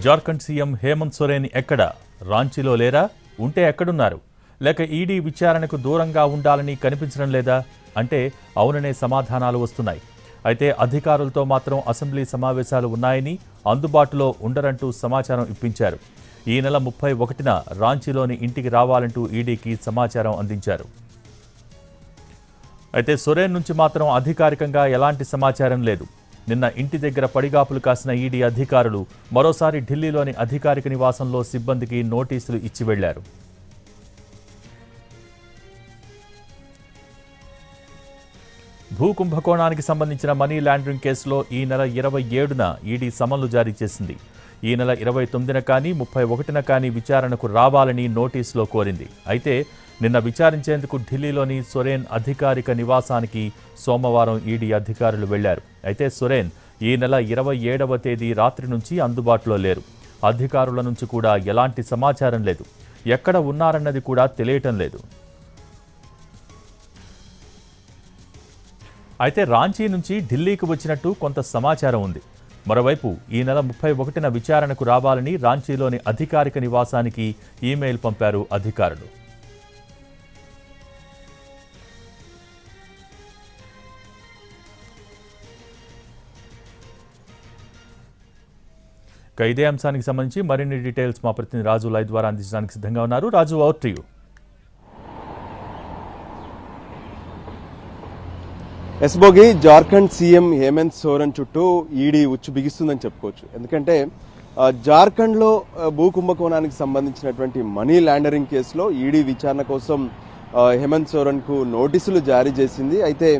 Jharkhand CM Hemant Soren ఎక్కడ? రాంచీలో లేరా? ఉంటే ఎక్కడున్నారు? లేక ఈడీ విచారణకు దూరంగా ఉండాలని కనిపించడం లేదా అంటే అవుననే సమాధానాలు వస్తున్నాయి. అయితే అధికారులతో మాత్రం అసెంబ్లీ సమావేశాలు ఉన్నాయని, అందుబాటులో ఉండరంటూ సమాచారం ఇప్పించారు. ఈ నెల 31న రాంచీలోని ఇంటికి రావాలంటూ ఈడీకి సమాచారం అందించారు. అయితే సోరెన్ నుంచి మాత్రం అధికారికంగా ఎలాంటి సమాచారం లేదు. నిన్న ఇంటి దగ్గర పడిగాపులు కాసిన ఈడీ అధికారులు మరోసారి ఢిల్లీలోని అధికారిక నివాసంలో సిబ్బందికి నోటీసులు ఇచ్చి వెళ్లారు. భూ కుంభకోణానికి సంబంధించిన మనీ లాండరింగ్ కేసులో ఈ నెల 27న ఈడీ సమన్లు జారీ చేసింది. ఈ నెల 29న కానీ 31న కానీ విచారణకు రావాలని నోటీసులో కోరింది. అయితే నిన్న విచారించేందుకు ఢిల్లీలోని సోరెన్ అధికారిక నివాసానికి సోమవారం ఈడీ అధికారులు వెళ్లారు. అయితే సోరెన్ ఈ నెల 27వ తేదీ రాత్రి నుంచి అందుబాటులో లేరు. అధికారుల నుంచి కూడా ఎలాంటి సమాచారం లేదు. ఎక్కడ ఉన్నారన్నది కూడా తెలియటం లేదు. అయితే రాంచీ నుంచి ఢిల్లీకి వచ్చినట్టు కొంత సమాచారం ఉంది. మరోవైపు ఈ నెల 31న విచారణకు రావాలని రాంచీలోని అధికారిక నివాసానికి ఈమెయిల్ పంపారు అధికారులు. ఇదే అంశానికి సంబంధించి మరిన్ని డీటెయిల్స్ మా ప్రతినిధి రాజు లైవ్ ద్వారా అందించడానికి సిద్ధంగా ఉన్నారు. Raju, over to you. ఎస్బోగి జార్ఖండ్ సీఎం హేమంత్ సోరెన్ చుట్టూ ఈడీ ఉచ్చు బిగిస్తుందని చెప్పుకోవచ్చు. ఎందుకంటే జార్ఖండ్లో భూ కుంభకోణానికి సంబంధించినటువంటి మనీ లాండరింగ్ కేసులో ఈడీ విచారణ కోసం హేమంత్ సోరెన్కు నోటీసులు జారీ చేసింది. అయితే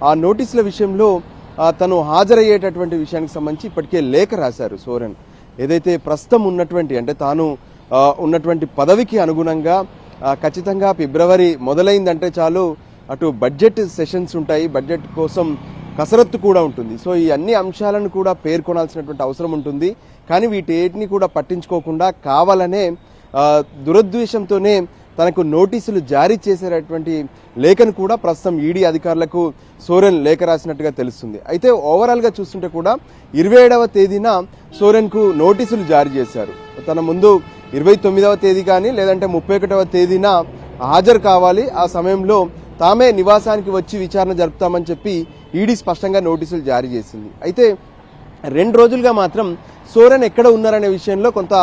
ఆ నోటీసుల విషయంలో తను హాజరయ్యేటటువంటి విషయానికి సంబంధించి ఇప్పటికే లేఖ రాశారు సోరెన్. ఏదైతే ప్రస్తుతం ఉన్నటువంటి అంటే తాను ఉన్నటువంటి పదవికి అనుగుణంగా ఖచ్చితంగా ఫిబ్రవరి మొదలైందంటే చాలు అటు బడ్జెట్ సెషన్స్ ఉంటాయి, బడ్జెట్ కోసం కసరత్తు కూడా ఉంటుంది. సో ఈ అన్ని అంశాలను కూడా పేర్కొనాల్సినటువంటి అవసరం ఉంటుంది. కానీ వీటిని కూడా పట్టించుకోకుండా కావాలనే దురద్వేషంతోనే తనకు నోటీసులు జారీ చేసేటటువంటి లేఖను కూడా ప్రస్తుతం ఈడీ అధికారులకు సోరెన్ లేఖ రాసినట్టుగా తెలుస్తుంది. అయితే ఓవరాల్గా చూస్తుంటే కూడా 27వ తేదీన సోరెన్కు నోటీసులు జారీ చేశారు. తన ముందు 29వ తేదీ కానీ లేదంటే 31వ తేదీన హాజరు కావాలి, ఆ సమయంలో తామే నివాసానికి వచ్చి విచారణ జరుపుతామని చెప్పి ఈడీ స్పష్టంగా నోటీసులు జారీ చేసింది. అయితే 2 రోజులుగా మాత్రం సోరెన్ ఎక్కడ ఉన్నారనే విషయంలో కొంత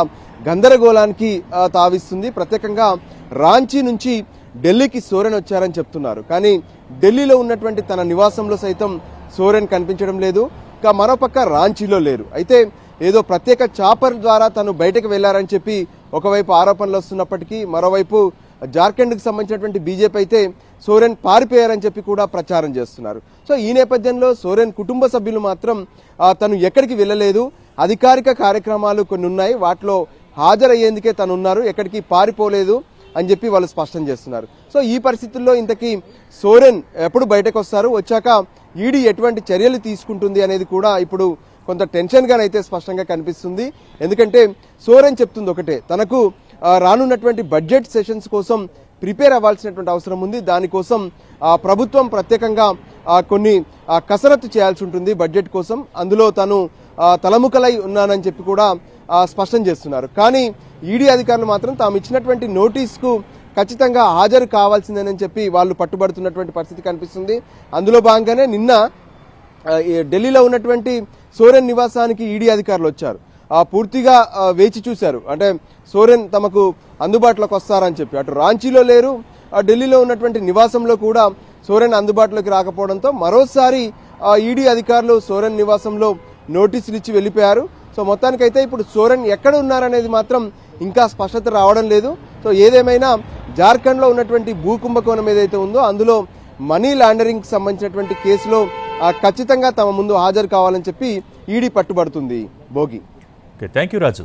గందరగోళానికి తావిస్తుంది. ప్రత్యేకంగా రాంచీ నుంచి ఢిల్లీకి సోరెన్ వచ్చారని చెప్తున్నారు. కానీ ఢిల్లీలో ఉన్నటువంటి తన నివాసంలో సైతం సోరెన్ కనిపించడం లేదు. ఇంకా మరోపక్క రాంచీలో లేరు. అయితే ఏదో ప్రత్యేక చాపర్ ద్వారా తను బయటకు వెళ్లారని చెప్పి ఒకవైపు ఆరోపణలు వస్తున్నప్పటికీ మరోవైపు జార్ఖండ్కి సంబంధించినటువంటి బీజేపీ అయితే సోరెన్ పారిపోయారని చెప్పి కూడా ప్రచారం చేస్తున్నారు. సో ఈ నేపథ్యంలో సోరెన్ కుటుంబ సభ్యులు మాత్రం తను ఎక్కడికి వెళ్ళలేదు, అధికారిక కార్యక్రమాలు కొన్ని ఉన్నాయి, వాటిలో హాజరయ్యేందుకే తను ఉన్నారు, ఎక్కడికి పారిపోలేదు అని చెప్పి వాళ్ళు స్పష్టం చేస్తున్నారు. సో ఈ పరిస్థితుల్లో ఇంతకీ సోరెన్ ఎప్పుడు బయటకు వస్తారు, వచ్చాక ఈడీ ఎటువంటి చర్యలు తీసుకుంటుంది అనేది కూడా ఇప్పుడు కొంత టెన్షన్గానైతే స్పష్టంగా కనిపిస్తుంది. ఎందుకంటే సోరెన్ చెప్తుంది ఒకటే, తనకు రానున్నటువంటి బడ్జెట్ సెషన్స్ కోసం ప్రిపేర్ అవ్వాల్సినటువంటి అవసరం ఉంది. దానికోసం ప్రభుత్వం ప్రత్యేకంగా కొన్ని కసరత్తు చేయాల్సి ఉంటుంది బడ్జెట్ కోసం. అందులో తను తలముఖలై ఉన్నానని చెప్పి కూడా స్పష్టం చేస్తున్నారు. కానీ ఈడీ అధికారులు మాత్రం తాము ఇచ్చినటువంటి నోటీస్కు ఖచ్చితంగా హాజరు కావాల్సిందేనని చెప్పి వాళ్ళు పట్టుబడుతున్నటువంటి పరిస్థితి కనిపిస్తుంది. అందులో భాగంగానే నిన్న ఢిల్లీలో ఉన్నటువంటి సోరెన్ నివాసానికి ఈడీ అధికారులు వచ్చారు. పూర్తిగా వేచి చూశారు. అంటే సోరెన్ తమకు అందుబాటులోకి వస్తారని చెప్పి అటు రాంచీలో లేరు, ఢిల్లీలో ఉన్నటువంటి నివాసంలో కూడా సోరెన్ అందుబాటులోకి రాకపోవడంతో మరోసారి ఈడీ అధికారులు సోరెన్ నివాసంలో నోటీసులు ఇచ్చి వెళ్ళిపోయారు. సో మొత్తానికైతే ఇప్పుడు సోరెన్ ఎక్కడ ఉన్నారనేది మాత్రం ఇంకా స్పష్టత రావడం లేదు. సో ఏదేమైనా జార్ఖండ్లో ఉన్నటువంటి భూ కుంభకోణం ఏదైతే ఉందో అందులో మనీ లాండరింగ్ సంబంధించినటువంటి కేసులో ఖచ్చితంగా తమ ముందు హాజరు కావాలని చెప్పి ఈడీ పట్టుబడుతుంది. భోగి. Thank you Raju.